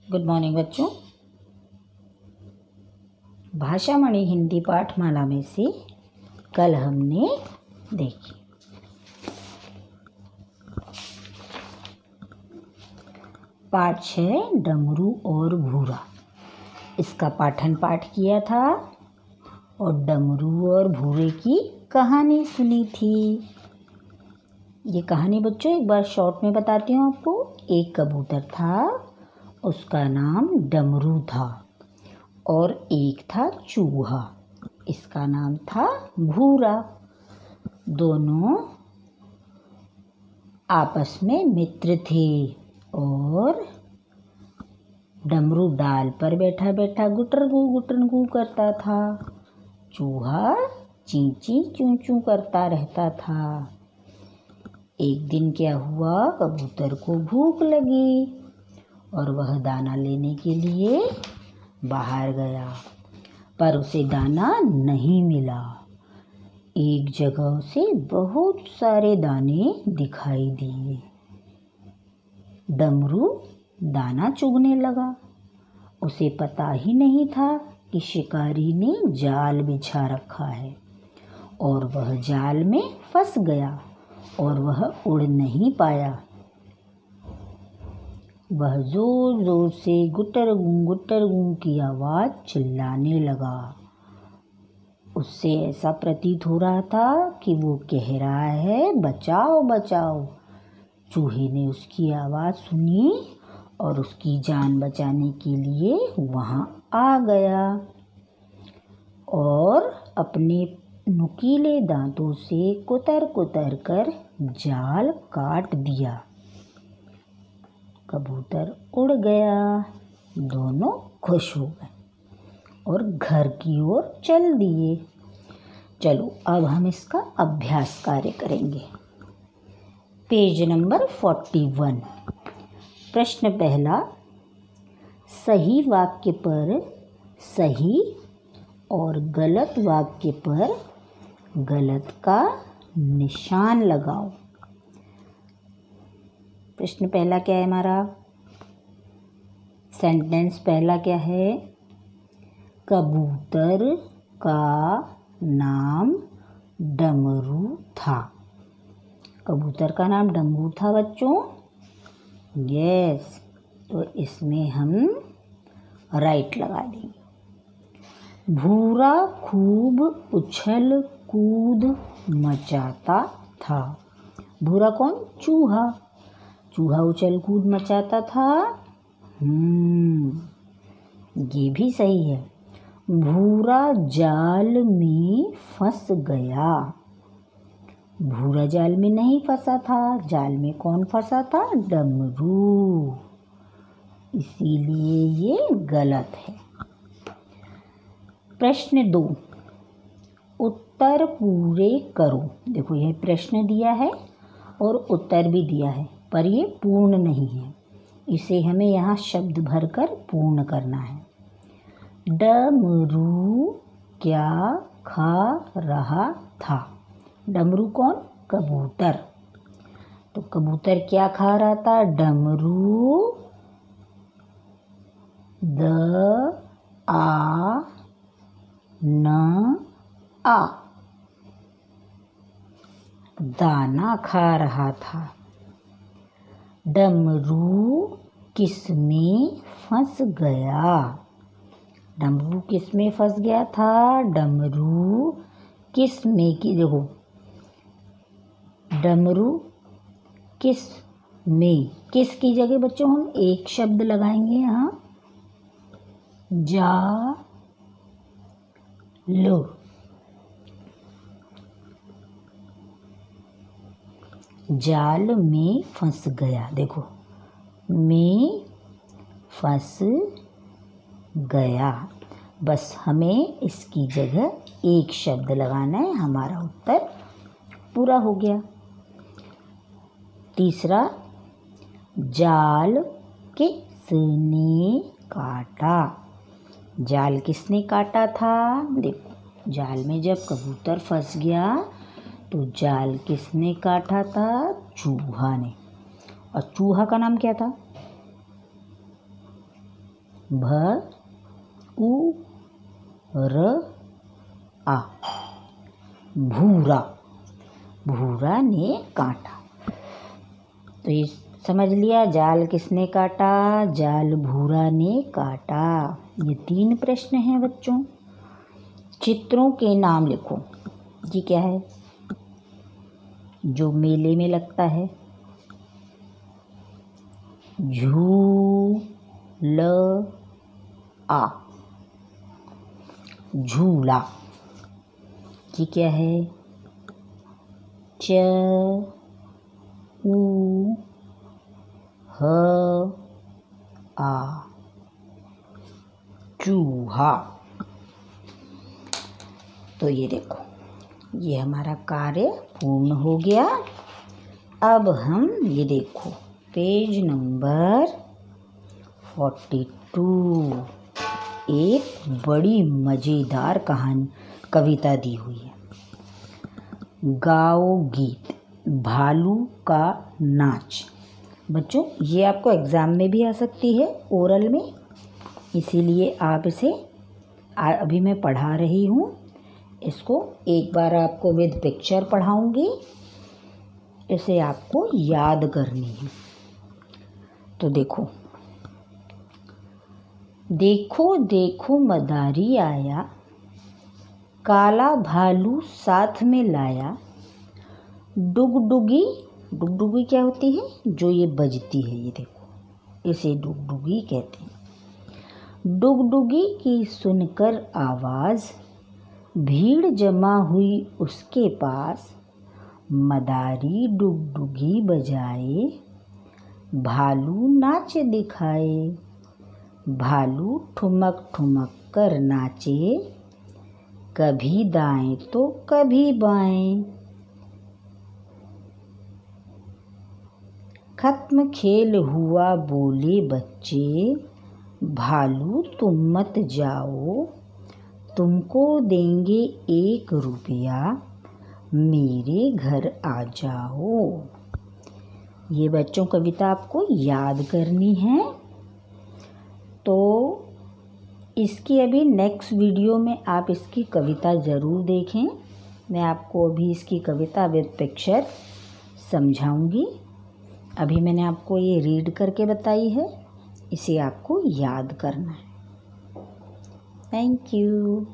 Good morning बच्चों। भाषामणि हिंदी पाठमाला में से कल हमने देखी पाठ 6 डमरू और भूरा। इसका पाठन पाठ किया था और डमरू और भूरे की कहानी सुनी थी। ये कहानी बच्चों एक बार शॉर्ट में बताती हूँ आपको। एक कबूतर था, उसका नाम डमरू था और एक था चूहा, इसका नाम था भूरा। दोनों आपस में मित्र थे और डमरू डाल पर बैठा बैठा गुटर गू करता था। चूहा ची ची चूं चूं करता रहता था। एक दिन क्या हुआ, कबूतर को भूख लगी और वह दाना लेने के लिए बाहर गया, पर उसे दाना नहीं मिला। एक जगह से बहुत सारे दाने दिखाई दिए। डमरू दाना चुगने लगा। उसे पता ही नहीं था कि शिकारी ने जाल बिछा रखा है और वह जाल में फंस गया और वह उड़ नहीं पाया। वह जोर जोर से गुटर गूं की आवाज़ चिल्लाने लगा। उससे ऐसा प्रतीत हो रहा था कि वो कह रहा है, बचाओ बचाओ। चूहे ने उसकी आवाज़ सुनी और उसकी जान बचाने के लिए वहाँ आ गया और अपने नुकीले दांतों से कुतर कर जाल काट दिया। कबूतर उड़ गया। दोनों खुश हो गए और घर की ओर चल दिए। चलो अब हम इसका अभ्यास कार्य करेंगे। Page number 41। प्रश्न पहला, सही वाक्य पर सही और गलत वाक्य पर गलत का निशान लगाओ। प्रश्न पहला क्या है हमारा? सेंटेंस पहला क्या है? कबूतर का नाम डमरू था। कबूतर का नाम डमरू था बच्चों। यस, तो इसमें हम राइट लगा देंगे। भूरा खूब उछल कूद मचाता था। भूरा कौन? चूहा। चूहा उछल कूद मचाता था। ये भी सही है। भूरा जाल में फंस गया। भूरा जाल में नहीं फंसा था। जाल में कौन फंसा था? डमरू। इसीलिए ये गलत है। प्रश्न 2, उत्तर पूरे करो। देखो यह प्रश्न दिया है और उत्तर भी दिया है, पर ये पूर्ण नहीं है। इसे हमें यहाँ शब्द भरकर पूर्ण करना है। डमरू क्या खा रहा था? डमरू कौन? कबूतर। तो कबूतर क्या खा रहा था? डमरू दाना खा रहा था। डमरू किसमें फंस गया? डमरू किसमें फंस गया था? डमरू किसमें की देखो, डमरू किस में, किस की जगह बच्चों हम एक शब्द लगाएंगे यहाँ, जा लो। जाल में फंस गया। देखो, में फंस गया। बस हमें इसकी जगह एक शब्द लगाना है। हमारा उत्तर पूरा हो गया। तीसरा, जाल किसने काटा? जाल किसने काटा था? देखो, जाल में जब कबूतर फंस गया तो जाल किसने काटा था? चूहा ने। और चूहा का नाम क्या था? भ उ र आ, भूरा। भूरा ने काटा। तो ये समझ लिया, जाल किसने काटा? जाल भूरा ने काटा। ये 3 प्रश्न हैं बच्चों। चित्रों के नाम लिखो। ये क्या है? जो मेले में लगता है। झूला, झूला। ये क्या है? चूहा, चूहा। तो ये देखो, ये हमारा कार्य पूर्ण हो गया। अब हम ये देखो पेज नंबर 42, एक बड़ी मज़ेदार कविता दी हुई है। गाओ गीत, भालू का नाच। बच्चों ये आपको एग्ज़ाम में भी आ सकती है, ओरल में, इसीलिए आप इसे अभी मैं पढ़ा रही हूँ। इसको एक बार आपको विद पिक्चर पढ़ाऊँगी, इसे आपको याद करनी है। तो देखो, देखो देखो मदारी आया, काला भालू साथ में लाया। डुगडुगी, डुगडुगी क्या होती है? जो ये बजती है, ये देखो, इसे डुगडुगी कहते हैं। डुगडुगी की सुनकर आवाज़, भीड़ जमा हुई उसके पास। मदारी डुगडुगी बजाए, भालू नाच दिखाए। भालू ठुमक ठुमक कर नाचे, कभी दाएं तो कभी बाएं। खत्म खेल हुआ बोले बच्चे, भालू तुम मत जाओ, तुमको देंगे 1 रुपया, मेरे घर आ जाओ। ये बच्चों कविता आपको याद करनी है। तो इसकी अभी नेक्स्ट वीडियो में आप इसकी कविता ज़रूर देखें। मैं आपको अभी इसकी कविता विद पिक्चर समझाऊंगी। अभी मैंने आपको ये रीड करके बताई है, इसे आपको याद करना है। Thank you.